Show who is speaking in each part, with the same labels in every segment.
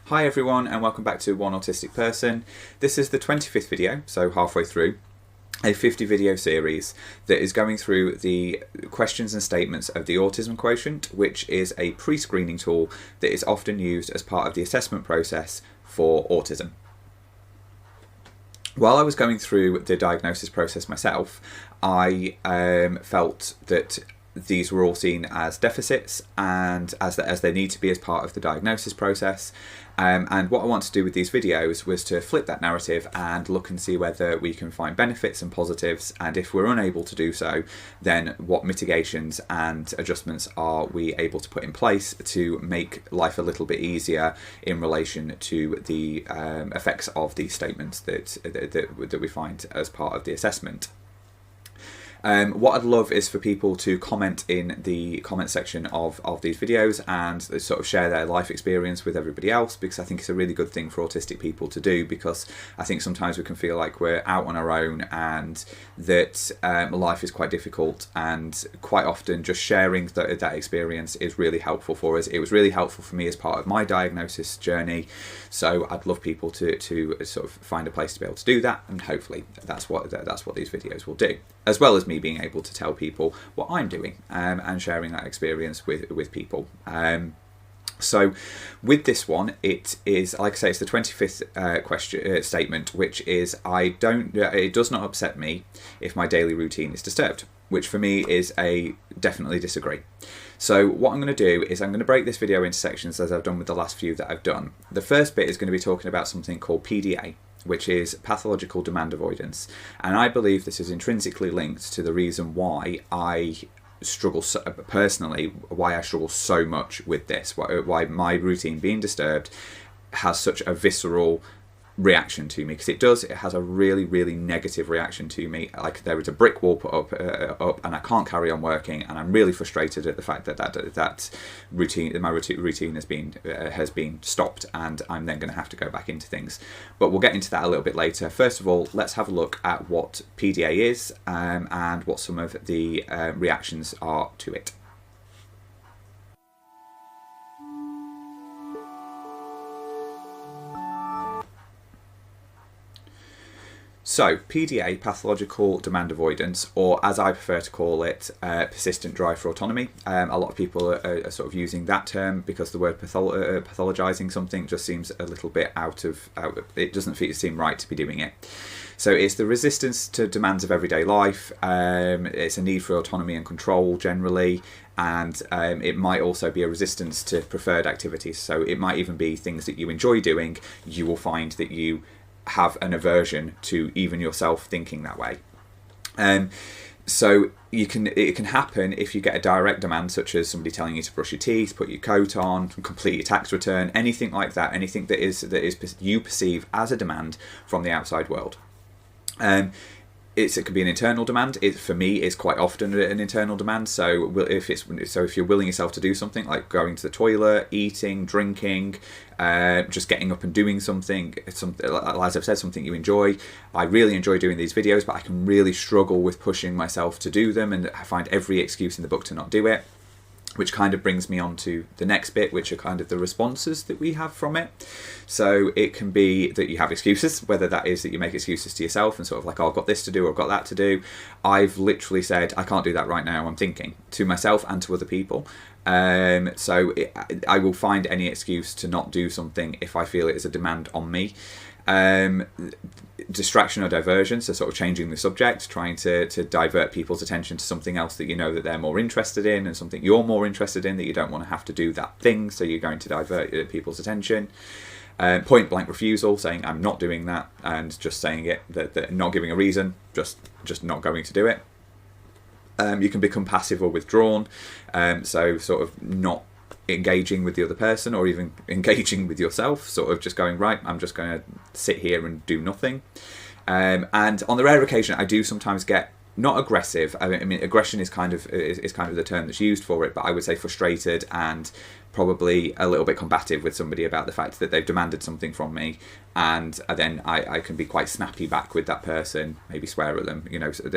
Speaker 1: Hi everyone and welcome back to One Autistic Person. This is the 25th video, so halfway through a 50 video series that is going through the questions and statements of the Autism Quotient, which is a pre-screening tool that is often used as part of the assessment process for autism. While I was going through the diagnosis process myself, I felt that these were all seen as deficits and as they need to be as part of the diagnosis process. And what I want to do with these videos was to flip that narrative and look and see whether we can find benefits and positives, and if we're unable to do so, then what mitigations and adjustments are we able to put in place to make life a little bit easier in relation to the effects of these statements that we find as part of the assessment. What I'd love is for people to comment in the comment section of these videos and sort of share their life experience with everybody else, because I think it's a really good thing for autistic people to do, because I think sometimes we can feel like we're out on our own and that life is quite difficult, and quite often just sharing that experience is really helpful for us. It was really helpful for me as part of my diagnosis journey, so I'd love people to sort of find a place to be able to do that, and hopefully that's what these videos will do, as well as me being able to tell people what I'm doing and sharing that experience with people. So with this one, it is, like I say, it's the 25th statement, which is, it does not upset me if my daily routine is disturbed, which for me is a definitely disagree. So what I'm going to do is I'm going to break this video into sections as I've done with the last few that I've done. The first bit is going to be talking about something called PDA, which is Pathological Demand Avoidance. And I believe this is intrinsically linked to the reason why I struggle personally, why I struggle so much with this, why my routine being disturbed has such a visceral reaction to me, because it has a really negative reaction to me. Like there is a brick wall put up and I can't carry on working, and I'm really frustrated at the fact that my routine has been stopped, and I'm then going to have to go back into things. But we'll get into that a little bit later. First of all, let's have a look at what PDA is and what some of the reactions are to it. So, PDA, Pathological Demand Avoidance, or as I prefer to call it, persistent drive for autonomy. A lot of people are sort of using that term because the word pathologizing something just seems a little bit it doesn't seem right to be doing it. So it's the resistance to demands of everyday life, it's a need for autonomy and control generally, and it might also be a resistance to preferred activities. So it might even be things that you enjoy doing, you will find that you have an aversion to even yourself thinking that way. So it can happen if you get a direct demand, such as somebody telling you to brush your teeth, put your coat on, complete your tax return, anything like that, anything that is you perceive as a demand from the outside world. It could be an internal demand. For me, it's quite often an internal demand. So if you're willing yourself to do something like going to the toilet, eating, drinking, just getting up and doing something, as I've said, something you enjoy. I really enjoy doing these videos, but I can really struggle with pushing myself to do them, and I find every excuse in the book to not do it. Which kind of brings me on to the next bit, which are kind of the responses that we have from it. So it can be that you have excuses, whether that is that you make excuses to yourself and sort of like, oh, I've got this to do, or I've got that to do. I've literally said, I can't do that right now, I'm thinking, to myself and to other people. So I will find any excuse to not do something if I feel it is a demand on me. Distraction or diversion, so sort of changing the subject, trying to divert people's attention to something else that you know that they're more interested in, and something you're more interested in that you don't want to have to do that thing, so you're going to divert people's attention. Point blank refusal, saying I'm not doing that, and just saying it, that not giving a reason, just not going to do it. You can become passive or withdrawn, so sort of not engaging with the other person, or even engaging with yourself, sort of just going, right, I'm just going to sit here and do nothing. And on the rare occasion I do sometimes get not aggressive. I mean aggression is kind of the term that's used for it, but I would say frustrated and probably a little bit combative with somebody about the fact that they've demanded something from me, and then I can be quite snappy back with that person, maybe swear at them, you know. So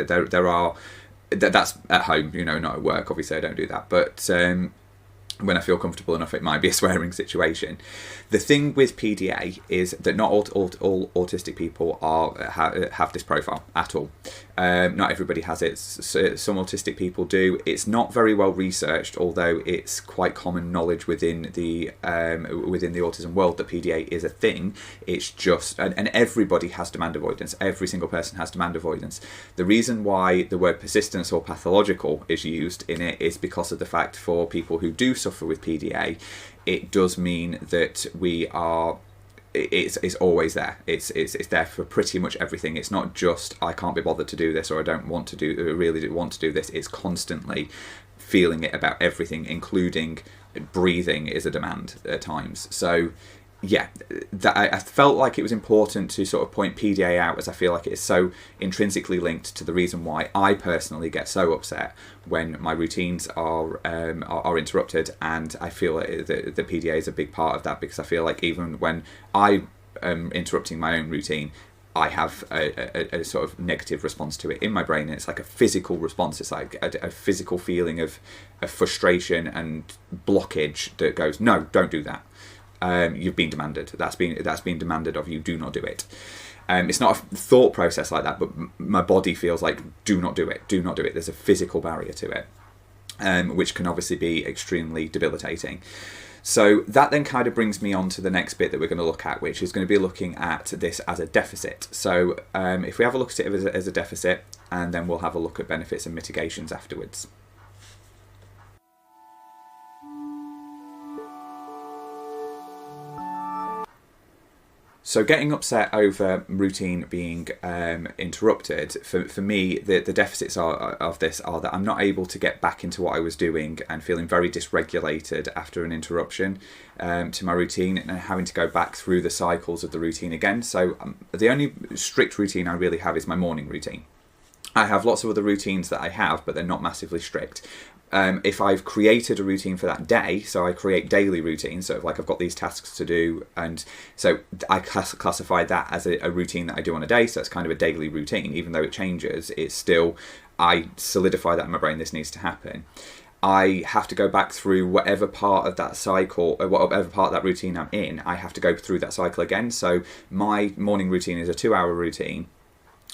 Speaker 1: that's at home, you know, not at work, obviously I don't do that, but when I feel comfortable enough, it might be a swearing situation. The thing with PDA is that not all autistic people have this profile at all. Not everybody has it. Some autistic people do. It's not very well researched, although it's quite common knowledge within the autism world that PDA is a thing. It's just, and everybody has demand avoidance. Every single person has demand avoidance. The reason why the word persistence or pathological is used in it is because of the fact for people who do suffer with PDA, it does mean that it's always there. It's there for pretty much everything. It's not just I can't be bothered to do this, or I don't want to really want to do this. It's constantly feeling it about everything, including breathing is a demand at times. So yeah, that I felt like it was important to sort of point PDA out, as I feel like it is so intrinsically linked to the reason why I personally get so upset when my routines are interrupted, and I feel like the PDA is a big part of that, because I feel like even when I am interrupting my own routine, I have a sort of negative response to it in my brain, and it's like a physical response. It's like a physical feeling of frustration and blockage that goes, no, don't do that. You've been demanded. That's been demanded of you. Do not do it. It's not a thought process like that, but my body feels like, do not do it. Do not do it. There's a physical barrier to it, which can obviously be extremely debilitating. So that then kind of brings me on to the next bit that we're going to look at, which is going to be looking at this as a deficit. So if we have a look at it as a deficit, and then we'll have a look at benefits and mitigations afterwards. So getting upset over routine being interrupted, for me, the deficits of this are that I'm not able to get back into what I was doing, and feeling very dysregulated after an interruption to my routine, and having to go back through the cycles of the routine again. So the only strict routine I really have is my morning routine. I have lots of other routines that I have, but they're not massively strict. If I've created a routine for that day, so I create daily routines, so like I've got these tasks to do, and so I classify that as a routine that I do on a day, so it's kind of a daily routine. Even though it changes, it's still, I solidify that in my brain, this needs to happen. I have to go back through whatever part of that cycle, or whatever part of that routine I'm in, I have to go through that cycle again. So my morning routine is a 2-hour routine,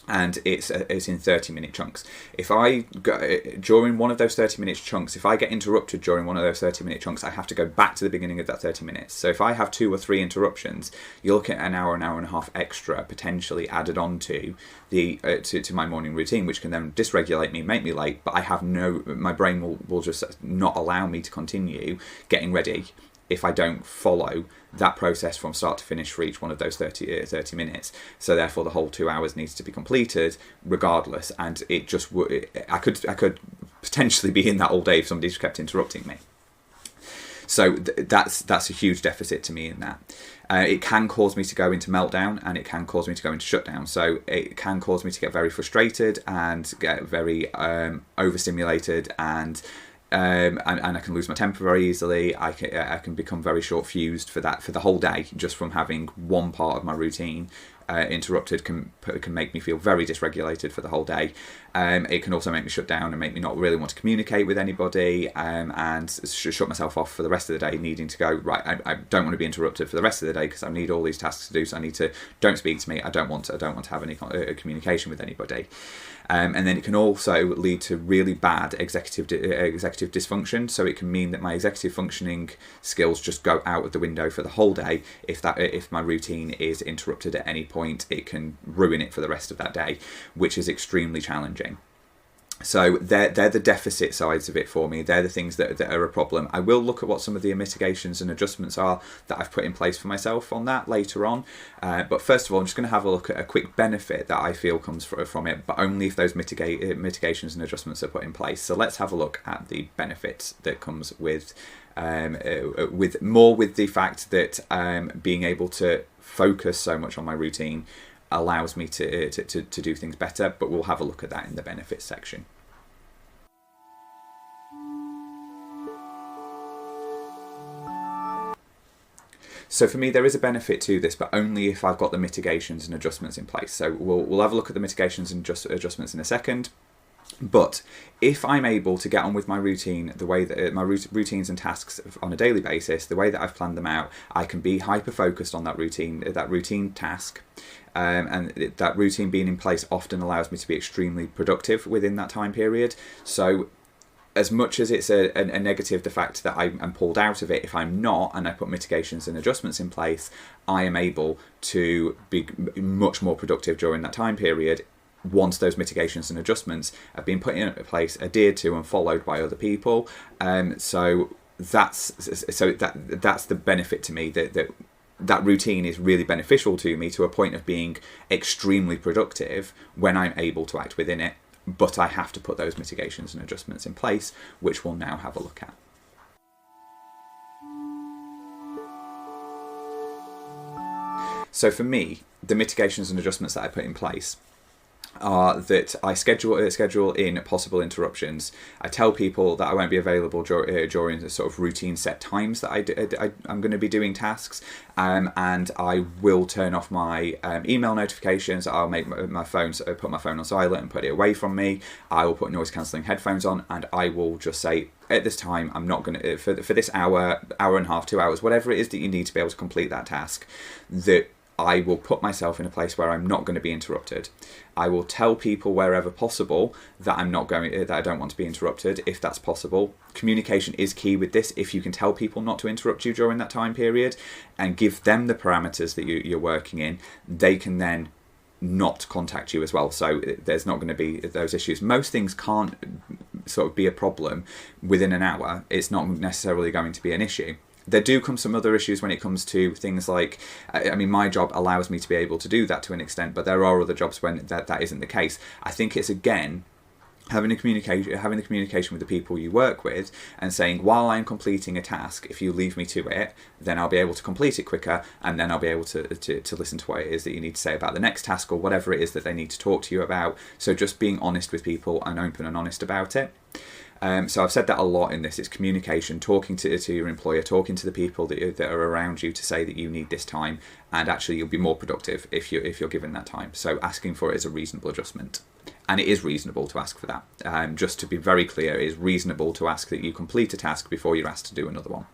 Speaker 1: and it's in 30-minute chunks. If I go during one of those 30-minute chunks, if I get interrupted during one of those 30-minute chunks, I have to go back to the beginning of that 30 minutes. So if I have 2 or 3 interruptions, you're looking at an hour and a half extra potentially added on to the to my morning routine, which can then dysregulate me, make me late. But I have my brain will just not allow me to continue getting ready if I don't follow that process from start to finish for each one of those 30 minutes. So therefore the whole 2 hours needs to be completed regardless, and it just I could potentially be in that all day if somebody just kept interrupting me. So that's a huge deficit to me in that. It can cause me to go into meltdown, and it can cause me to go into shutdown. So it can cause me to get very frustrated and get very overstimulated, and I can lose my temper very easily. I can become very short-fused for the whole day, just from having one part of my routine interrupted can make me feel very dysregulated for the whole day. It can also make me shut down and make me not really want to communicate with anybody, and shut myself off for the rest of the day, needing to go, right, I don't want to be interrupted for the rest of the day because I need all these tasks to do, so I need to, don't speak to me, I don't want to have any communication with anybody. And then it can also lead to really bad executive dysfunction. So it can mean that my executive functioning skills just go out of the window for the whole day. If my routine is interrupted at any point, it can ruin it for the rest of that day, which is extremely challenging. So they're the deficit sides of it for me. They're the things that are a problem. I will look at what some of the mitigations and adjustments are that I've put in place for myself on that later on. But first of all, I'm just going to have a look at a quick benefit that I feel comes from it, but only if those mitigations and adjustments are put in place. So let's have a look at the benefits that comes with the fact that being able to focus so much on my routine allows me to do things better, but we'll have a look at that in the benefits section. So for me, there is a benefit to this, but only if I've got the mitigations and adjustments in place. So we'll have a look at the mitigations and adjustments in a second. But if I'm able to get on with my routine, the way that my routines and tasks on a daily basis, the way that I've planned them out, I can be hyper focused on that routine task. And that routine being in place often allows me to be extremely productive within that time period. So as much as it's a negative, the fact that I'm pulled out of it, if I'm not, and I put mitigations and adjustments in place, I am able to be much more productive during that time period once those mitigations and adjustments have been put in place, adhered to and followed by other people. So that's the benefit to me, that routine is really beneficial to me to a point of being extremely productive when I'm able to act within it. But I have to put those mitigations and adjustments in place, which we'll now have a look at. So for me, the mitigations and adjustments that I put in place are that I schedule in possible interruptions. I tell people that I won't be available during the sort of routine set times that I'm going to be doing tasks, and I will turn off my email notifications. I'll make put my phone on silent and put it away from me. I will put noise cancelling headphones on, and I will just say, at this time, I'm not going to, for this hour and a half, 2 hours, whatever it is that you need to be able to complete that task, that I will put myself in a place where I'm not going to be interrupted. I will tell people wherever possible that that I don't want to be interrupted, if that's possible. Communication is key with this. If you can tell people not to interrupt you during that time period and give them the parameters that you're working in, they can then not contact you as well. So there's not going to be those issues. Most things can't sort of be a problem within an hour. It's not necessarily going to be an issue. There do come some other issues when it comes to things like, I mean, my job allows me to be able to do that to an extent, but there are other jobs when that isn't the case. I think it's, again, having the communication with the people you work with and saying, while I'm completing a task, if you leave me to it, then I'll be able to complete it quicker, and then I'll be able to listen to what it is that you need to say about the next task or whatever it is that they need to talk to you about. So just being honest with people and open and honest about it. So I've said that a lot in this. It's communication, talking to your employer, talking to the people that are around you to say that you need this time, and actually you'll be more productive if you're given that time. So asking for it is a reasonable adjustment, and it is reasonable to ask for that. Just to be very clear, it is reasonable to ask that you complete a task before you're asked to do another one.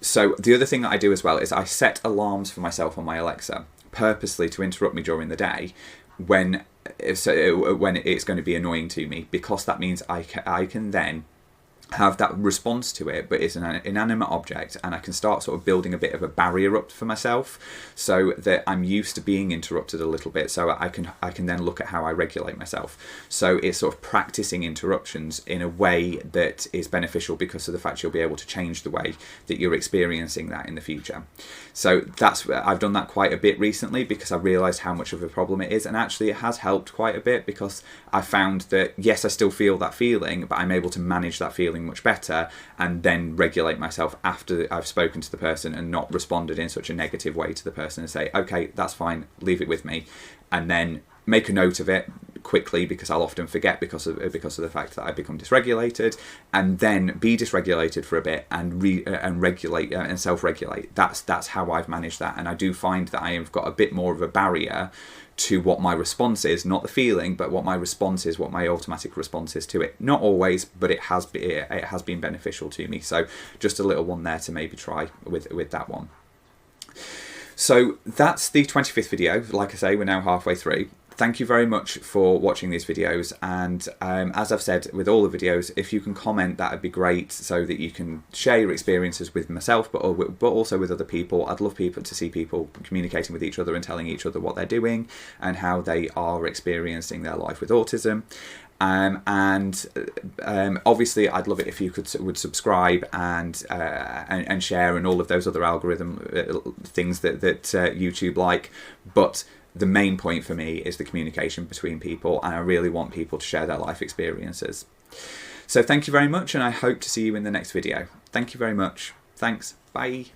Speaker 1: So the other thing that I do as well is I set alarms for myself on my Alexa purposely to interrupt me during the day when it's going to be annoying to me, because that means I can then have that response to it, but it's an inanimate object, and I can start sort of building a bit of a barrier up for myself so that I'm used to being interrupted a little bit, so I can then look at how I regulate myself. So it's sort of practicing interruptions in a way that is beneficial because of the fact you'll be able to change the way that you're experiencing that in the future. So I've done that quite a bit recently because I realised how much of a problem it is, and actually it has helped quite a bit, because I found that yes, I still feel that feeling, but I'm able to manage that feeling much better and then regulate myself after I've spoken to the person and not responded in such a negative way to the person, and say, okay, that's fine, leave it with me, and then make a note of it quickly, because I'll often forget because of the fact that I become dysregulated, and then be dysregulated for a bit and regulate and self-regulate. That's how I've managed that, and I do find that I have got a bit more of a barrier to what my response is, not the feeling, but what my response is, what my automatic response is to it. Not always, but it has been beneficial to me. So just a little one there to maybe try with that one. So that's the 25th video. Like I say, we're now halfway through. Thank you very much for watching these videos, and as I've said with all the videos, if you can comment, that would be great, so that you can share your experiences with myself, but also with other people. I'd love to see people communicating with each other and telling each other what they're doing and how they are experiencing their life with autism. Obviously I'd love it if you would subscribe and share, and all of those other algorithm things that YouTube like. But the main point for me is the communication between people, and I really want people to share their life experiences. So thank you very much, and I hope to see you in the next video. Thank you very much. Thanks. Bye.